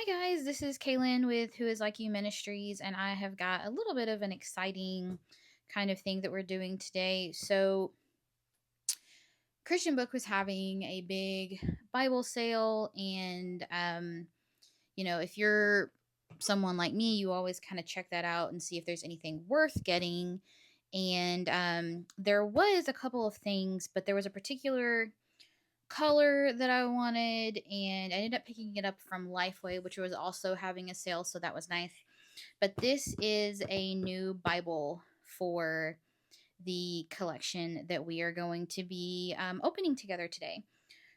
Guys, this is Kaylin with Who Is Like You Ministries, and I have got a little bit of an exciting kind of thing that we're doing today. So, Christian Book was having a big Bible sale, and if you're someone like me, you always kind of check that out and see if there's anything worth getting. And there was a couple of things, but there was a particular color that I wanted, and I ended up picking it up from Lifeway, which was also having a sale, so that was nice. But this is a new Bible for the collection that we are going to be opening together today.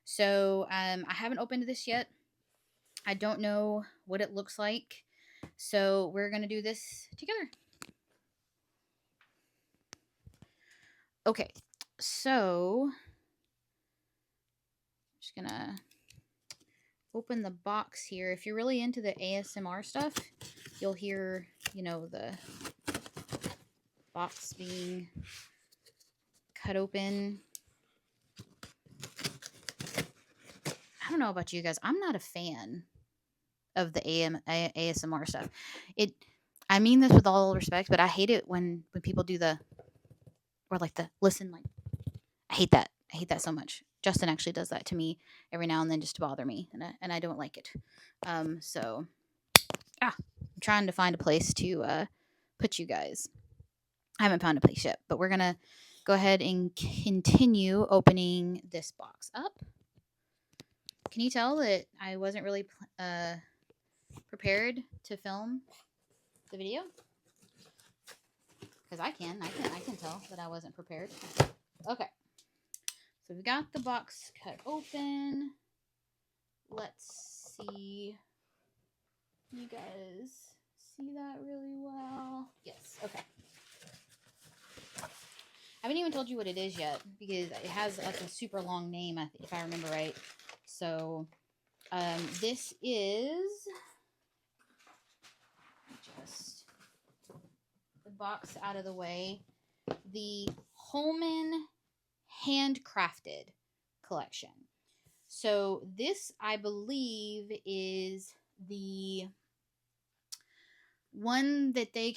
So I haven't opened this yet. I don't know what it looks like, so we're going to do this together. Okay, so just gonna open the box here. If you're really into the ASMR stuff, you'll hear, the box being cut open. I don't know about you guys. I'm not a fan of the ASMR stuff. I mean this with all respect, but I hate it when people do the listen. Like, I hate that. I hate that so much. Justin actually does that to me every now and then just to bother me, and I don't like it. I'm trying to find a place to put you guys. I haven't found a place yet, but we're gonna go ahead and continue opening this box up. Can you tell that I wasn't really prepared to film the video? Because I can tell that I wasn't prepared. Okay, so we got the box cut open. Let's see. You guys see that really well? Yes. Okay. I haven't even told you what it is yet because it has like a super long name, if I remember right. So, this is just the box out of the way. The Holman Handcrafted collection. So this, I believe, is the one that they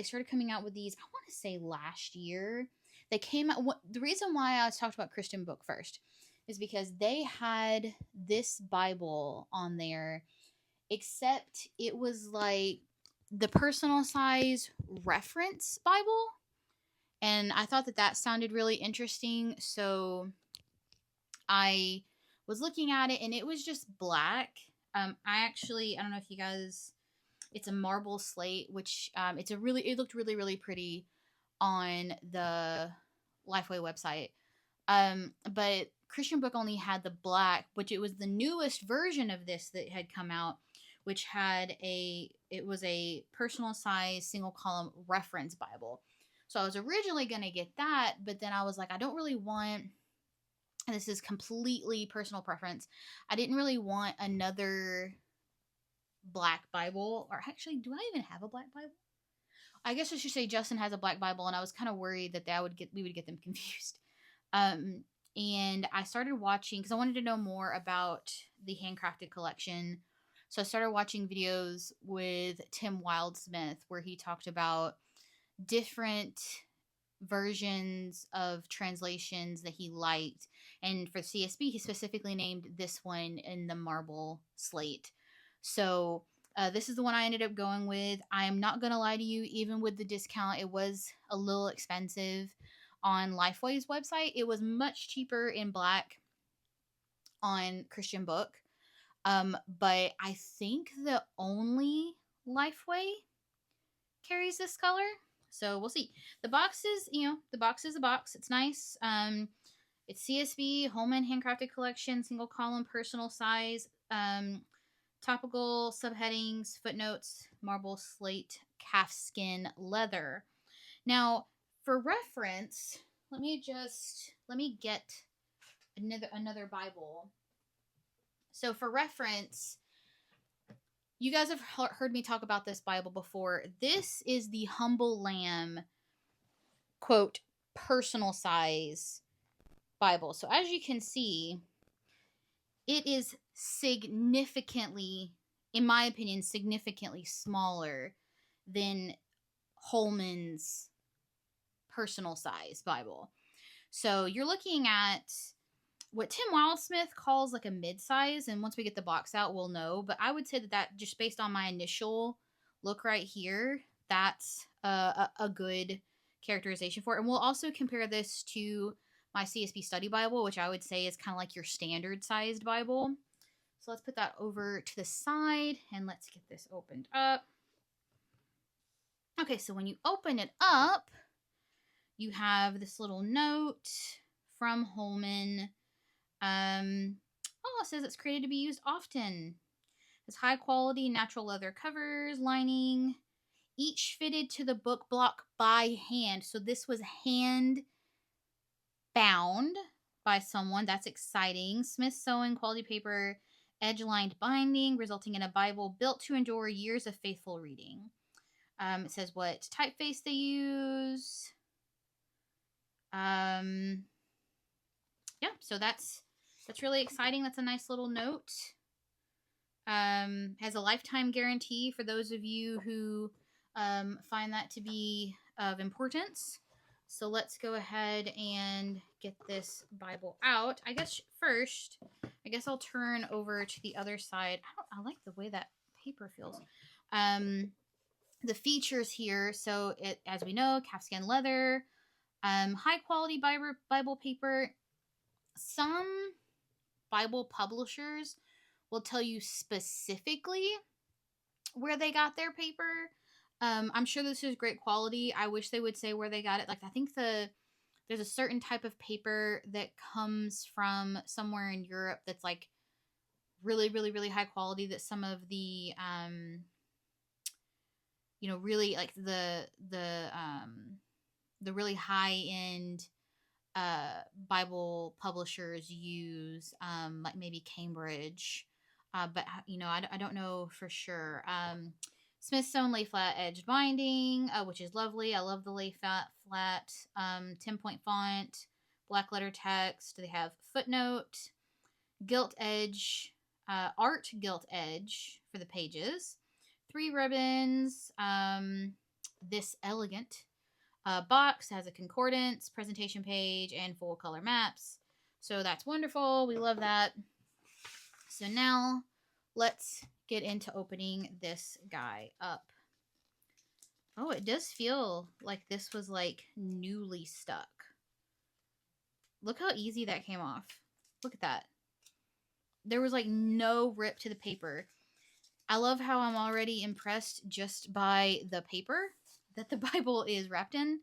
started coming out with these, I want to say last year. They came out, the reason why I talked about Christian Book first is because they had this Bible on there, except it was like the personal size reference Bible. And I thought that sounded really interesting. So I was looking at it, and it was just black. I don't know if you guys, it's a marble slate, which it looked really, really pretty on the Lifeway website. But Christian Book only had the black, which it was the newest version of this that had come out, which it was a personal size single column reference Bible. So I was originally going to get that, but then I was like, I don't really want, and this is completely personal preference, I didn't really want another black Bible. Or actually, do I even have a black Bible? I guess I should say Justin has a black Bible, and I was kind of worried that we would get them confused. And I started watching because I wanted to know more about the handcrafted collection. So I started watching videos with Tim Wildsmith where he talked about different versions of translations that he liked. And for CSB, he specifically named this one in the marble slate. So this is the one I ended up going with. I am not going to lie to you, even with the discount, it was a little expensive on Lifeway's website. It was much cheaper in black on Christian Book. But I think the only Lifeway carries this color. So we'll see. The box is a box. It's nice. It's CSB Holman Handcrafted Collection, single column, personal size. Topical subheadings, footnotes, marble slate, calfskin leather. Now, for reference, let me get another Bible. So for reference, you guys have heard me talk about this Bible before. This is the Humble Lamb, quote, personal size Bible. So as you can see, it is significantly in my opinion, significantly smaller than Holman's personal size Bible. So you're looking at what Tim Wildsmith calls like a mid-size, and once we get the box out, we'll know. But I would say that just based on my initial look right here, that's a good characterization for it. And we'll also compare this to my CSB Study Bible, which I would say is kind of like your standard sized Bible. So let's put that over to the side, and let's get this opened up. Okay, so when you open it up, you have this little note from Holman. It says it's created to be used often. It's high quality natural leather covers, lining, each fitted to the book block by hand. So this was hand bound by someone. That's exciting. Smith sewing, quality paper, edge lined binding, resulting in a Bible built to endure years of faithful reading. It says what typeface they use. Yeah, so that's really exciting. That's a nice little note. Has a lifetime guarantee for those of you who find that to be of importance. So let's go ahead and get this Bible out. I guess first, I'll turn over to the other side. I like the way that paper feels. The features here. So it, as we know, calfskin leather, high quality Bible paper. Some Bible publishers will tell you specifically where they got their paper. I'm sure this is great quality. I wish they would say where they got it. Like, I think there's a certain type of paper that comes from somewhere in Europe that's like really, really, really high quality, that some of the really like the really high end Bible publishers use, like maybe Cambridge, but I don't know for sure. Smithsonian lay flat edged binding, which is lovely. I love the lay flat 10-point font, black letter text. They have footnote, gilt edge, art gilt edge for the pages, 3 ribbons. This elegant box has a concordance, presentation page, and full color maps. So that's wonderful. We love that. So now let's get into opening this guy up. Oh, it does feel like this was like newly stuck. Look how easy that came off. Look at that. There was like no rip to the paper. I love how I'm already impressed just by the paper that the Bible is wrapped in.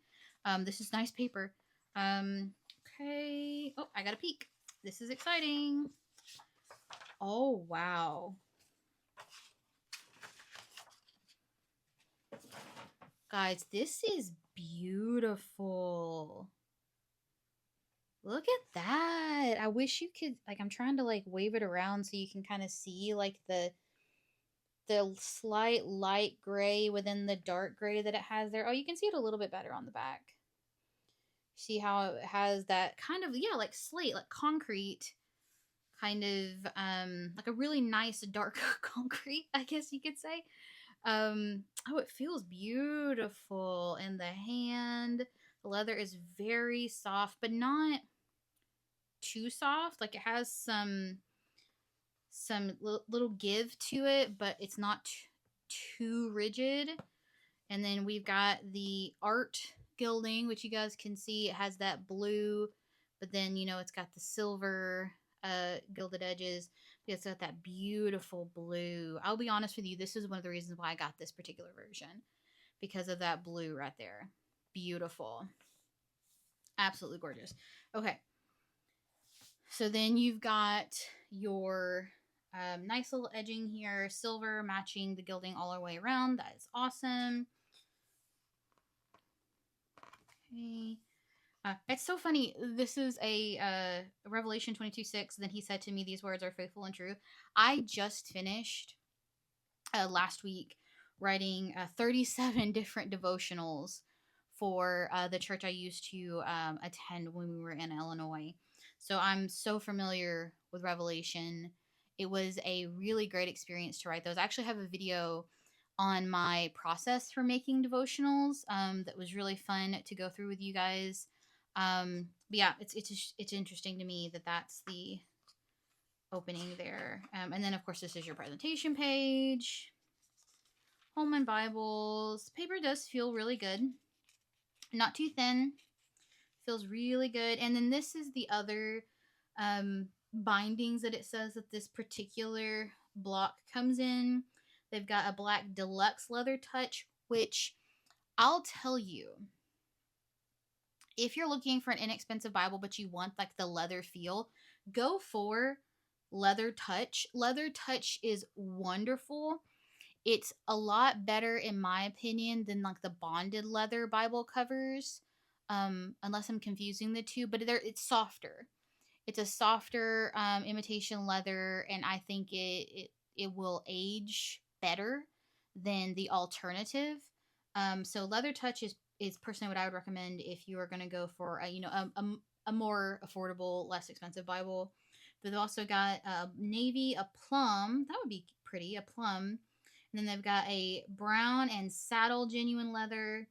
This is nice paper. Okay. Oh, I got a peek. This is exciting. Oh, wow. Guys, this is beautiful. Look at that. I wish you could, like, I'm trying to like wave it around so you can kind of see like the slight light gray within the dark gray that it has there. Oh, you can see it a little bit better on the back. See how it has that kind of, yeah, like slate, like concrete, kind of like a really nice dark concrete, I guess you could say. Oh, it feels beautiful in the hand. The leather is very soft, but not too soft. Like, it has some little give to it, but it's not too rigid. And then we've got the art gilding, which you guys can see. It has that blue, but then it's got the silver gilded edges. It's got that beautiful blue. I'll be honest with you, this is one of the reasons why I got this particular version, because of that blue right there. Beautiful. Absolutely gorgeous. Okay. So then you've got your nice little edging here, silver matching the gilding all the way around. That is awesome. Okay. It's so funny. This is a Revelation 22:6. Then he said to me, "These words are faithful and true." I just finished last week writing 37 different devotionals for the church I used to attend when we were in Illinois. So I'm so familiar with Revelation. It was a really great experience to write those. I actually have a video on my process for making devotionals that was really fun to go through with you guys. But yeah, it's interesting to me that that's the opening there. And then, of course, this is your presentation page. Holman Bibles. Paper does feel really good. Not too thin. Feels really good. And then this is the other bindings that it says that this particular block comes in. They've got a black deluxe leather touch, which I'll tell you, if you're looking for an inexpensive Bible but you want like the leather feel, go for leather touch. Leather touch is wonderful. It's a lot better in my opinion than like the bonded leather Bible covers, unless I'm confusing the two, but it's softer. It's a softer imitation leather, and I think it will age better than the alternative. So leather touch is personally what I would recommend if you are going to go for a more affordable, less expensive Bible. But they've also got a navy, a plum. That would be pretty, a plum. And then they've got a brown and saddle genuine leather.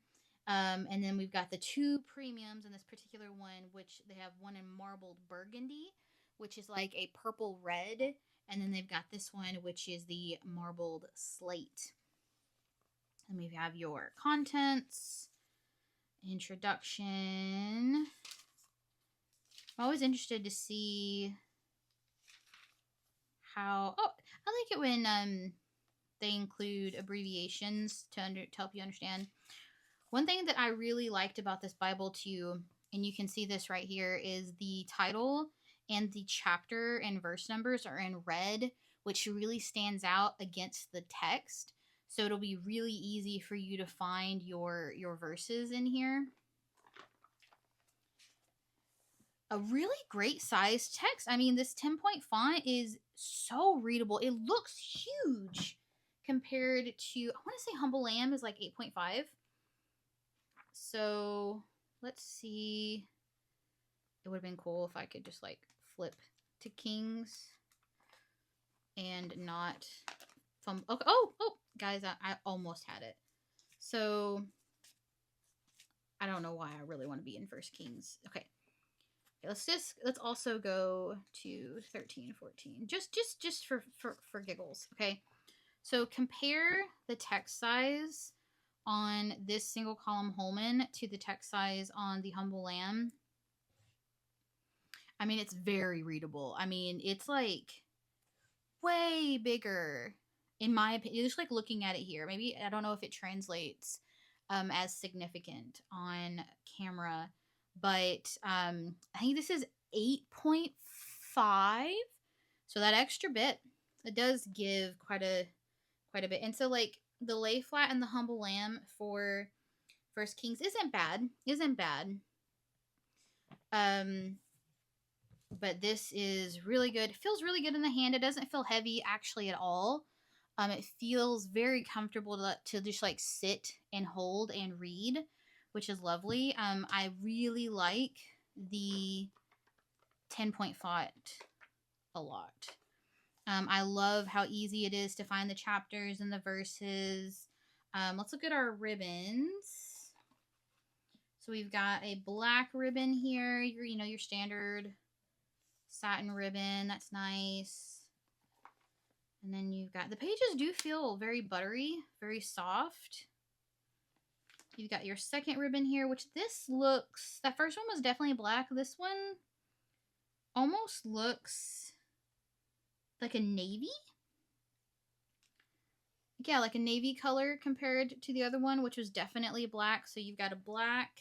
And then we've got the two premiums in this particular one, which they have one in marbled burgundy, which is like a purple red. And then they've got this one, which is the marbled slate. And we have your contents, introduction. I'm always interested to see how. Oh, I like it when they include abbreviations to help you understand. One thing that I really liked about this Bible too, and you can see this right here, is the title and the chapter and verse numbers are in red, which really stands out against the text. So it'll be really easy for you to find your verses in here. A really great sized text. I mean, this 10-point font is so readable. It looks huge compared to, I want to say Humble Lamb is like 8.5. So let's see. It would have been cool if I could just like flip to Kings and not okay. Oh, guys, I almost had it. So I don't know why I really want to be in First Kings. Okay. Let's also go to 13, 14. Just for giggles. Okay. So compare the text size on this single column Holman to the text size on the Humble Lamb. I mean, it's very readable. I mean, it's like way bigger in my opinion. Just like looking at it here. Maybe, I don't know if it translates as significant on camera, but I think this is 8.5. So that extra bit, it does give quite a bit. And so like the lay flat and the Humble Lamb for First Kings isn't bad. But this is really good. It feels really good in the hand. It doesn't feel heavy actually at all. It feels very comfortable to just like sit and hold and read, which is lovely. I really like the 10-point font a lot. I love how easy it is to find the chapters and the verses. Let's look at our ribbons. So we've got a black ribbon here. Your standard satin ribbon. That's nice. And then you've got, the pages do feel very buttery, very soft. You've got your second ribbon here, which this looks, that first one was definitely black. This one almost looks like a navy. Yeah, like a navy color compared to the other one, which was definitely black. So you've got a black,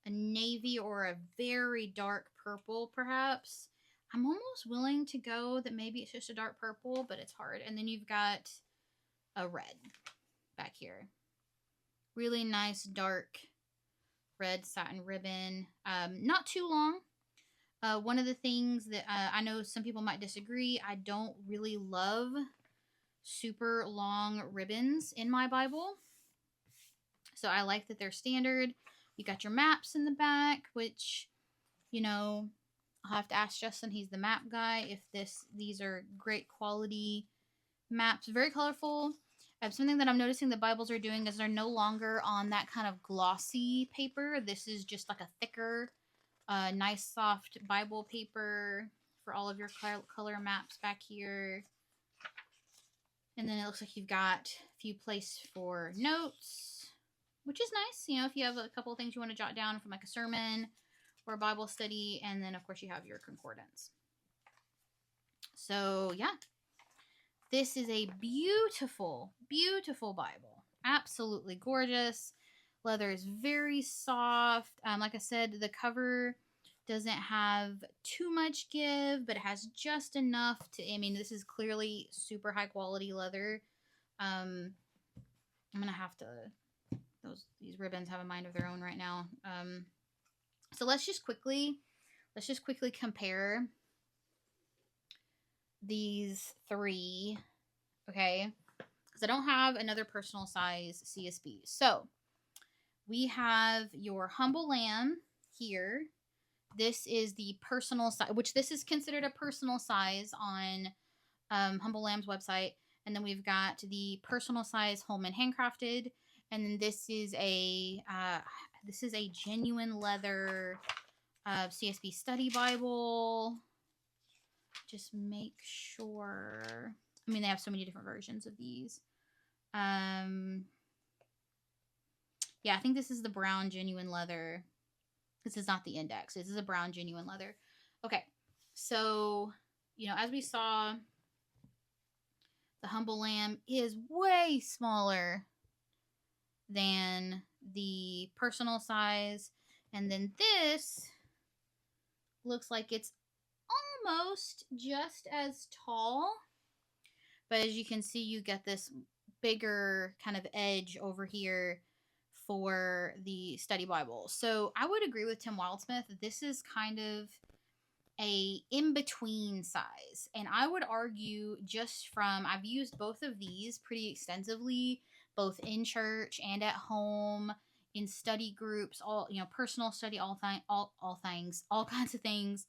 a navy, or a very dark purple, perhaps. I'm almost willing to go that maybe it's just a dark purple, but it's hard. And then you've got a red back here. Really nice dark red satin ribbon. Not too long. One of the things that I know some people might disagree, I don't really love super long ribbons in my Bible. So I like that they're standard. You got your maps in the back, which, I'll have to ask Justin, he's the map guy, if these are great quality maps. Very colorful. Something that I'm noticing the Bibles are doing is they're no longer on that kind of glossy paper. This is just like a thicker, nice soft Bible paper for all of your color maps back here. And then it looks like you've got a few places for notes, which is nice. You know, if you have a couple of things you want to jot down from like a sermon or a Bible study. And then, of course, you have your concordance. So, yeah. This is a beautiful, beautiful Bible. Absolutely gorgeous. Leather is very soft. Like I said, the cover doesn't have too much give, but it has just enough to, I mean, this is clearly super high quality leather. I'm going to have to, these ribbons have a mind of their own right now. So let's just quickly compare these three, okay? Because I don't have another personal size CSB. So we have your Humble Lamb here. This is the personal size, which this is considered a personal size on Humble Lamb's website. And then we've got the personal size Holman Handcrafted. And then this is a genuine leather CSB Study Bible. Just make sure. I mean, they have so many different versions of these. Yeah, I think this is the brown genuine leather. This is not the index. This is a brown genuine leather. Okay, so, you know, as we saw, the Humble Lamb is way smaller than the personal size. And then this looks like it's almost just as tall. But as you can see, you get this bigger kind of edge over here for the study Bible. So I would agree with Tim Wildsmith that this is kind of a in-between size. And I would argue just from, I've used both of these pretty extensively, both in church and at home, in study groups, all, you know, personal study, all things, all kinds of things.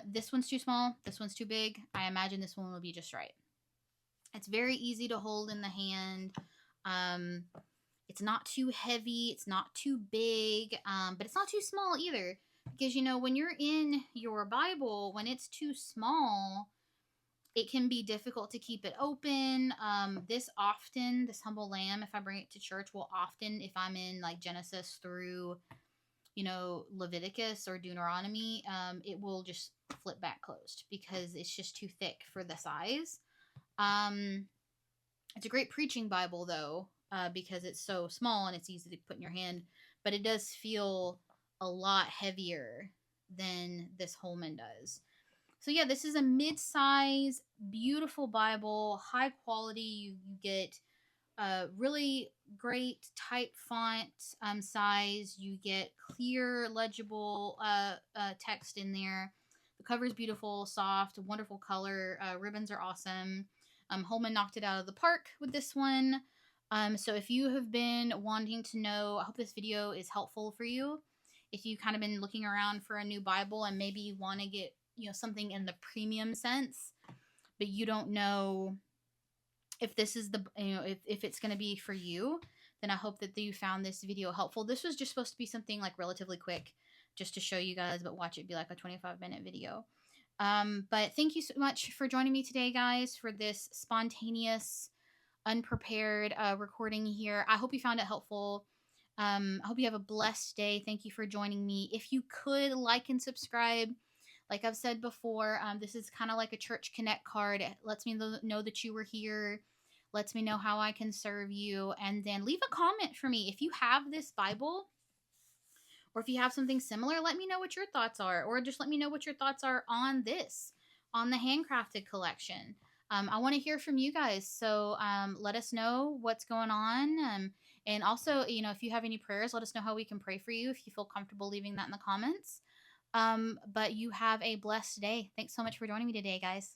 This one's too small. This one's too big. I imagine this one will be just right. It's very easy to hold in the hand. It's not too heavy. It's not too big, but it's not too small either. Because, you know, when you're in your Bible, when it's too small, it can be difficult to keep it open. This Humble Lamb, if I bring it to church, will often, if I'm in like Genesis through, you know, Leviticus or Deuteronomy, it will just flip back closed because it's just too thick for the size. It's a great preaching Bible though, because it's so small and it's easy to put in your hand, but it does feel a lot heavier than this Holman does. So yeah, this is a mid-size, beautiful Bible, high quality. You get really great type font size. You get clear, legible text in there. The cover is beautiful, soft, wonderful color. Ribbons are awesome. Holman knocked it out of the park with this one. So if you have been wanting to know, I hope this video is helpful for you. If you've kind of been looking around for a new Bible and maybe you want to get, you know, something in the premium sense, but you don't know if this is the, you know, if it's going to be for you, then I hope that you found this video helpful. This was just supposed to be something like relatively quick just to show you guys, but watch it be like a 25-minute video. But thank you so much for joining me today, guys, for this spontaneous, unprepared recording here. I hope you found it helpful. I hope you have a blessed day. Thank you for joining me. If you could like and subscribe, like I've said before, this is kind of like a Church Connect card. It lets me know that you were here, lets me know how I can serve you, and then leave a comment for me. If you have this Bible, or if you have something similar, let me know what your thoughts are, or just let me know what your thoughts are on this, on the Handcrafted collection. I want to hear from you guys, so let us know what's going on. And also, you know, if you have any prayers, let us know how we can pray for you if you feel comfortable leaving that in the comments. But you have a blessed day. Thanks so much for joining me today, guys.